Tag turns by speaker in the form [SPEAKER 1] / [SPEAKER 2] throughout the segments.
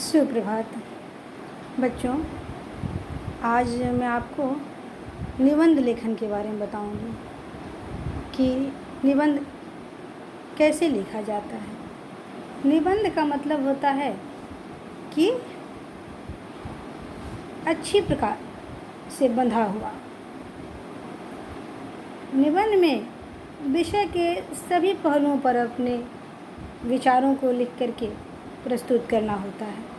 [SPEAKER 1] सुप्रभात बच्चों। आज मैं आपको निबंध लेखन के बारे में बताऊंगी कि निबंध कैसे लिखा जाता है। निबंध का मतलब होता है कि अच्छी प्रकार से बंधा हुआ। निबंध में विषय के सभी पहलुओं पर अपने विचारों को लिख करके प्रस्तुत करना होता है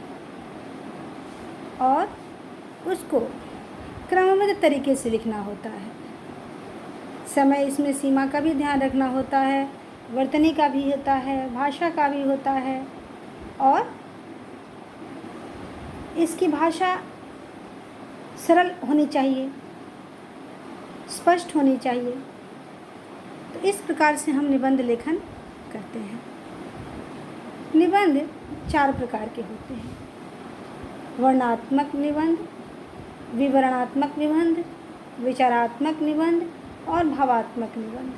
[SPEAKER 1] और उसको क्रमबद्ध तरीके से लिखना होता है। समय इसमें सीमा का भी ध्यान रखना होता है, वर्तनी का भी होता है, भाषा का भी होता है और इसकी भाषा सरल होनी चाहिए, स्पष्ट होनी चाहिए। तो इस प्रकार से हम निबंध लेखन करते हैं। निबंध 4 प्रकार के होते हैं: वर्णनात्मक निबंध, विवरणात्मक निबंध, विचारात्मक निबंध और भावात्मक निबंध।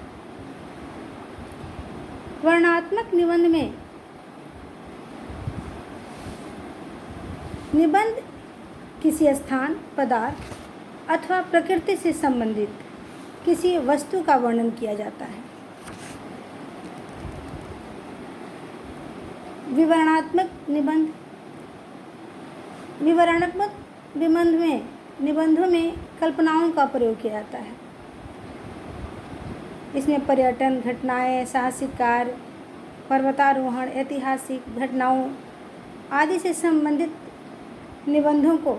[SPEAKER 1] वर्णनात्मक निबंध में निबंध किसी स्थान, पदार्थ अथवा प्रकृति से संबंधित किसी वस्तु का वर्णन किया जाता है। विवरणात्मक निबंध निबंधों में कल्पनाओं का प्रयोग किया जाता है। इसमें पर्यटन, घटनाएं, साहसिक कार्य, पर्वतारोहण, ऐतिहासिक घटनाओं आदि से संबंधित निबंधों को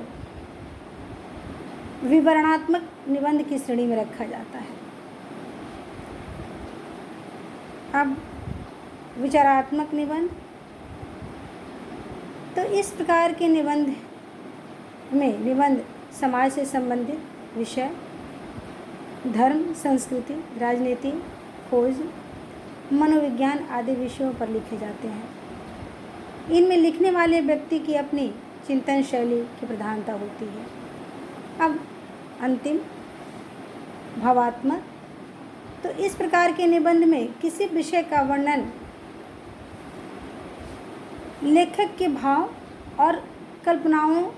[SPEAKER 1] विवरणात्मक निबंध की श्रेणी में रखा जाता है। अब विचारात्मक निबंध, तो इस प्रकार के निबंध समाज से संबंधित विषय, धर्म, संस्कृति, राजनीति, खोज, मनोविज्ञान आदि विषयों पर लिखे जाते हैं। इनमें लिखने वाले व्यक्ति की अपनी चिंतन शैली की प्रधानता होती है। अब अंतिम भावात्मक, तो इस प्रकार के निबंध में किसी विषय का वर्णन लेखक के भाव और कल्पनाओं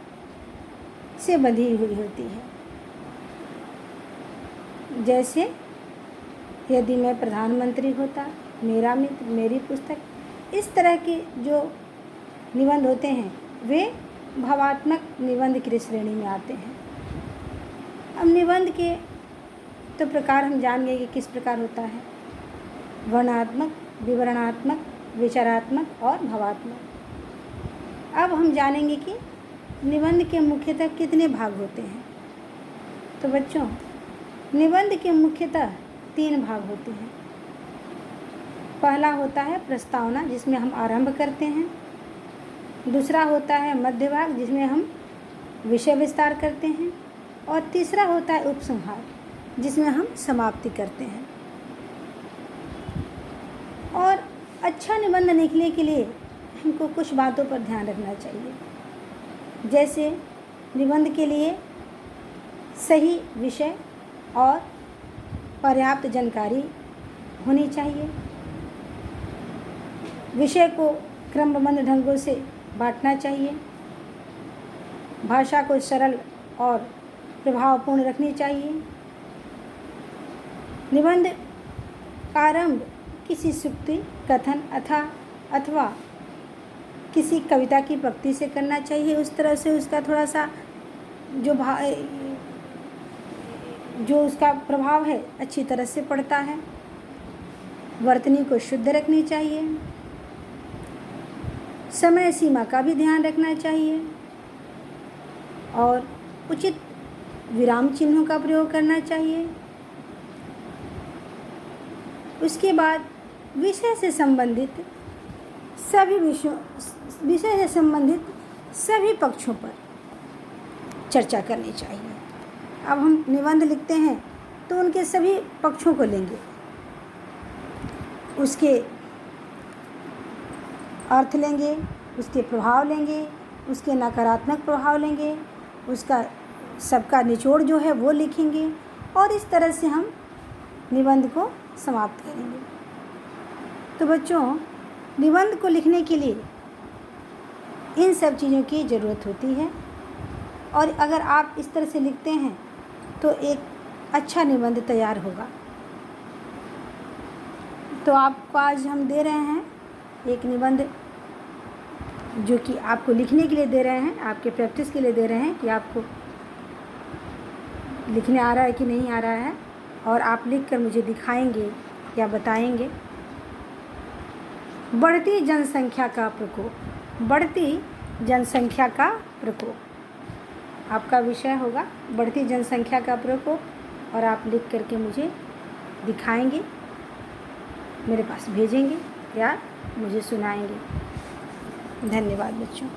[SPEAKER 1] से बंधी हुई होती है। जैसे यदि मैं प्रधानमंत्री होता, मेरा मित्र, मेरी पुस्तक, इस तरह के जो निबंध होते हैं वे भावात्मक निबंध की श्रेणी में आते हैं। अब निबंध के तो प्रकार हम जानेंगे कि किस प्रकार होता है: वर्णनात्मक, विवरणात्मक, विचारात्मक और भावात्मक। अब हम जानेंगे कि निबंध के मुख्यतः कितने भाग होते हैं। तो बच्चों, निबंध के मुख्यतः 3 भाग होते हैं। पहला होता है प्रस्तावना, जिसमें हम आरंभ करते हैं। दूसरा होता है मध्य भाग, जिसमें हम विषय विस्तार करते हैं। और तीसरा होता है उपसंहार, जिसमें हम समाप्ति करते हैं। और अच्छा निबंध लिखने के लिए हमको कुछ बातों पर ध्यान रखना चाहिए। जैसे निबंध के लिए सही विषय और पर्याप्त जानकारी होनी चाहिए। विषय को क्रमबद्ध ढंगों से बांटना चाहिए। भाषा को सरल और प्रभावपूर्ण रखनी चाहिए। निबंध का आरंभ किसी सूक्ति, कथन अथवा किसी कविता की पंक्ति से करना चाहिए। उस तरह से उसका थोड़ा सा जो उसका प्रभाव है अच्छी तरह से पड़ता है। वर्तनी को शुद्ध रखनी चाहिए। समय सीमा का भी ध्यान रखना चाहिए और उचित विराम चिन्हों का प्रयोग करना चाहिए। उसके बाद विषय से संबंधित सभी पक्षों पर चर्चा करनी चाहिए। अब हम निबंध लिखते हैं तो उनके सभी पक्षों को लेंगे, उसके अर्थ लेंगे, उसके प्रभाव लेंगे, उसके नकारात्मक प्रभाव लेंगे, उसका सबका निचोड़ जो है वो लिखेंगे और इस तरह से हम निबंध को समाप्त करेंगे। तो बच्चों, निबंध को लिखने के लिए इन सब चीज़ों की ज़रूरत होती है। और अगर आप इस तरह से लिखते हैं तो एक अच्छा निबंध तैयार होगा। तो आपको आज हम दे रहे हैं एक निबंध जो कि आपको लिखने के लिए दे रहे हैं, आपके प्रैक्टिस के लिए दे रहे हैं कि आपको लिखने आ रहा है कि नहीं आ रहा है, और आप लिखकर मुझे दिखाएंगे या बताएंगे। बढ़ती जनसंख्या का प्रकोप। बढ़ती जनसंख्या का प्रकोप आपका विषय होगा, बढ़ती जनसंख्या का प्रकोप, और आप लिख करके मुझे दिखाएंगे, मेरे पास भेजेंगे या मुझे सुनाएंगे। धन्यवाद बच्चों।